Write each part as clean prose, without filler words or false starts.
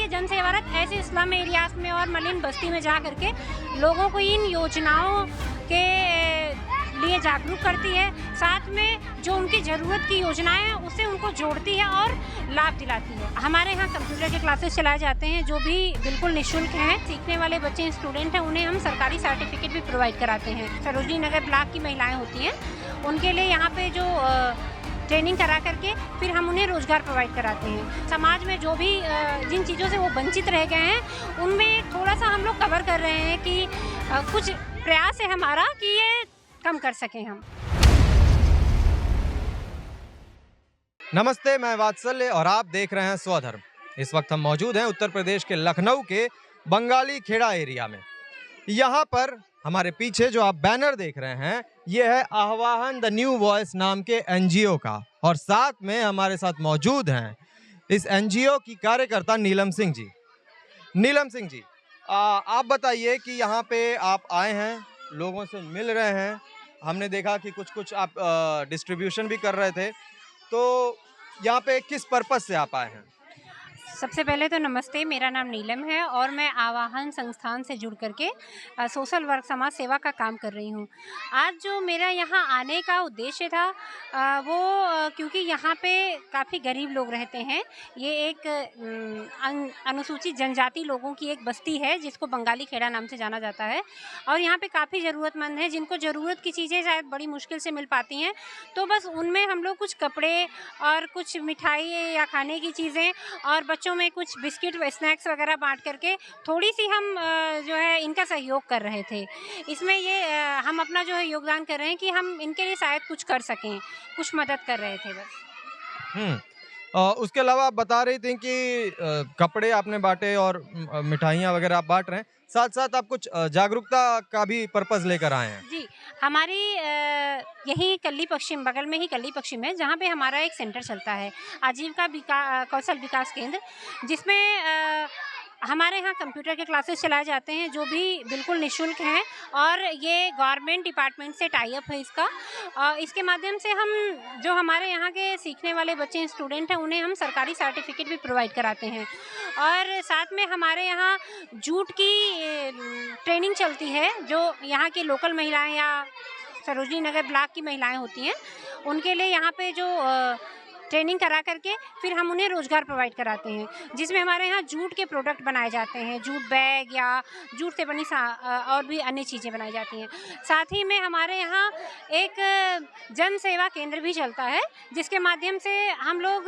ये जन सेवा रथ ऐसे स्लम एरियाज में और मलिन बस्ती में जा करके लोगों को इन योजनाओं के लिए जागरूक करती है। साथ में जो उनकी ज़रूरत की योजनाएं हैं उससे उनको जोड़ती है और लाभ दिलाती है। हमारे यहाँ कंप्यूटर के क्लासेस चलाए जाते हैं जो भी बिल्कुल निःशुल्क हैं। सीखने वाले बच्चे स्टूडेंट हैं उन्हें हम सरकारी सर्टिफिकेट भी प्रोवाइड कराते हैं। सरोजनी नगर ब्लॉक की महिलाएं होती हैं उनके लिए यहाँ पे जो ट्रेनिंग करा करके फिर हम उन्हें रोजगार प्रोवाइड कराते हैं। समाज में जो भी जिन चीज़ों से वो वंचित रह गए हैं उनमें थोड़ा सा हम लोग कवर कर रहे हैं कि कुछ प्रयास है हमारा कि ये कम कर सकें हम। नमस्ते, मैं वात्सल्य और आप देख रहे हैं स्वधर्म। इस वक्त हम मौजूद हैं उत्तर प्रदेश के लखनऊ के बंगाली खेड़ा एरिया में। यहाँ पर हमारे पीछे जो आप बैनर देख रहे हैं ये है आह्वान द न्यू वॉइस नाम के एनजीओ का, और साथ में हमारे साथ मौजूद हैं इस एनजीओ की कार्यकर्ता नीलम सिंह जी। नीलम सिंह जी, आप बताइए कि यहाँ पे आप आए हैं, लोगों से मिल रहे हैं, हमने देखा कि कुछ आप डिस्ट्रीब्यूशन भी कर रहे थे, तो यहाँ पे किस पर्पस से आप आए हैं? सबसे पहले तो नमस्ते, मेरा नाम नीलम है और मैं आवाहन संस्थान से जुड़ करके सोशल वर्क समाज सेवा का काम कर रही हूँ। आज जो मेरा यहाँ आने का उद्देश्य था वो क्योंकि यहाँ पे काफ़ी गरीब लोग रहते हैं। ये एक अनुसूचित जनजाति लोगों की एक बस्ती है जिसको बंगाली खेड़ा नाम से जाना जाता है, और यहाँ पे काफ़ी ज़रूरतमंद हैं जिनको ज़रूरत की चीज़ें शायद बड़ी मुश्किल से मिल पाती हैं। तो बस उनमें हम लोग कुछ कपड़े और कुछ मिठाई या खाने की चीज़ें और बच्चों में कुछ बिस्किट व स्नैक्स वगैरह बांट करके थोड़ी सी हम जो है इनका सहयोग कर रहे थे। इसमें ये हम अपना जो है योगदान कर रहे हैं कि हम इनके लिए शायद कुछ कर सकें, कुछ मदद कर रहे थे बस। उसके अलावा आप बता रही थी कि कपड़े आपने बांटे और मिठाइयाँ वगैरह आप बांट रहे हैं, साथ साथ आप कुछ जागरूकता का भी पर्पस लेकर आए हैं। जी, हमारी यही कल्ली पश्चिम, बगल में ही कल्ली पश्चिम है जहाँ पे हमारा एक सेंटर चलता है आजीविका कौशल विकास केंद्र, जिसमें हमारे यहाँ कंप्यूटर के क्लासेस चलाए जाते हैं जो भी बिल्कुल निःशुल्क हैं, और ये गवर्नमेंट डिपार्टमेंट से टाई अप है इसका। इसके माध्यम से हम जो हमारे यहाँ के सीखने वाले बच्चे स्टूडेंट हैं उन्हें हम सरकारी सर्टिफिकेट भी प्रोवाइड कराते हैं, और साथ में हमारे यहाँ जूट की ट्रेनिंग चलती है जो यहाँ की लोकल महिलाएं या सरोजनी नगर ब्लॉक की महिलाएं होती हैं उनके लिए यहाँ पे जो ट्रेनिंग करा करके फिर हम उन्हें रोज़गार प्रोवाइड कराते हैं, जिसमें हमारे यहाँ जूट के प्रोडक्ट बनाए जाते हैं, जूट बैग या जूट से बनी और भी अन्य चीज़ें बनाई जाती हैं। साथ ही में हमारे यहाँ एक जन सेवा केंद्र भी चलता है जिसके माध्यम से हम लोग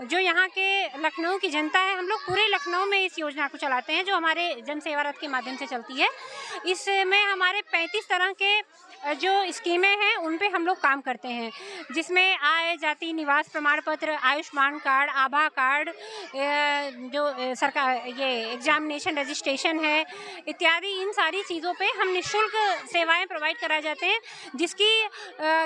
जो यहाँ के लखनऊ की जनता है, हम लोग पूरे लखनऊ में इस योजना को चलाते हैं जो हमारे जन सेवा रथ के माध्यम से चलती है। इसमें हमारे 35 तरह के जो स्कीमें हैं उन पे हम लोग काम करते हैं, जिसमें आय, जाति, निवास प्रमाण पत्र, आयुष्मान कार्ड, आभा कार्ड, जो सरकार ये एग्जामिनेशन रजिस्ट्रेशन है इत्यादि, इन सारी चीज़ों पे हम निःशुल्क सेवाएं प्रोवाइड कराए जाते हैं, जिसकी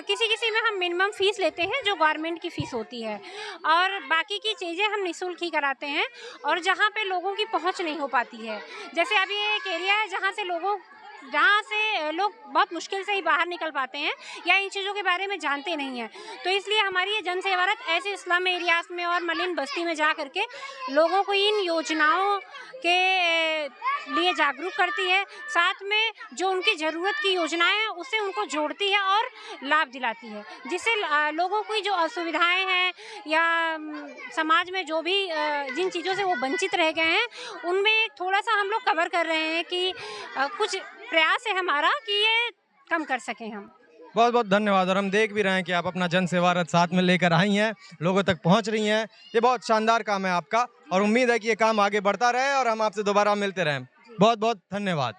किसी में हम मिनिमम फ़ीस लेते हैं जो गवर्नमेंट की फ़ीस होती है, और बाकी की चीज़ें हम निःशुल्क ही कराते हैं। और जहाँ पे लोगों की पहुँच नहीं हो पाती है, जैसे अभी एक एरिया है जहाँ से लोग बहुत मुश्किल से ही बाहर निकल पाते हैं या इन चीज़ों के बारे में जानते नहीं हैं, तो इसलिए हमारी ये जन सेवा रथ ऐसे स्लम एरियाज में और मलिन बस्ती में जा करके लोगों को इन योजनाओं के लिए जागरूक करती है। साथ में जो उनकी ज़रूरत की योजनाएं हैं उससे उनको जोड़ती है और लाभ दिलाती है, जिससे लोगों की जो असुविधाएं हैं या समाज में जो भी जिन चीज़ों से वो वंचित रह गए हैं उनमें थोड़ा सा हम लोग कवर कर रहे हैं कि कुछ प्रयास है हमारा कि ये कम कर सकें हम। बहुत बहुत धन्यवाद। और हम देख भी रहे हैं कि आप अपना जन सेवा रथ साथ में लेकर आई हैं, लोगों तक पहुंच रही हैं। ये बहुत शानदार काम है आपका, और उम्मीद है कि ये काम आगे बढ़ता रहे और हम आपसे दोबारा मिलते रहें। बहुत बहुत धन्यवाद।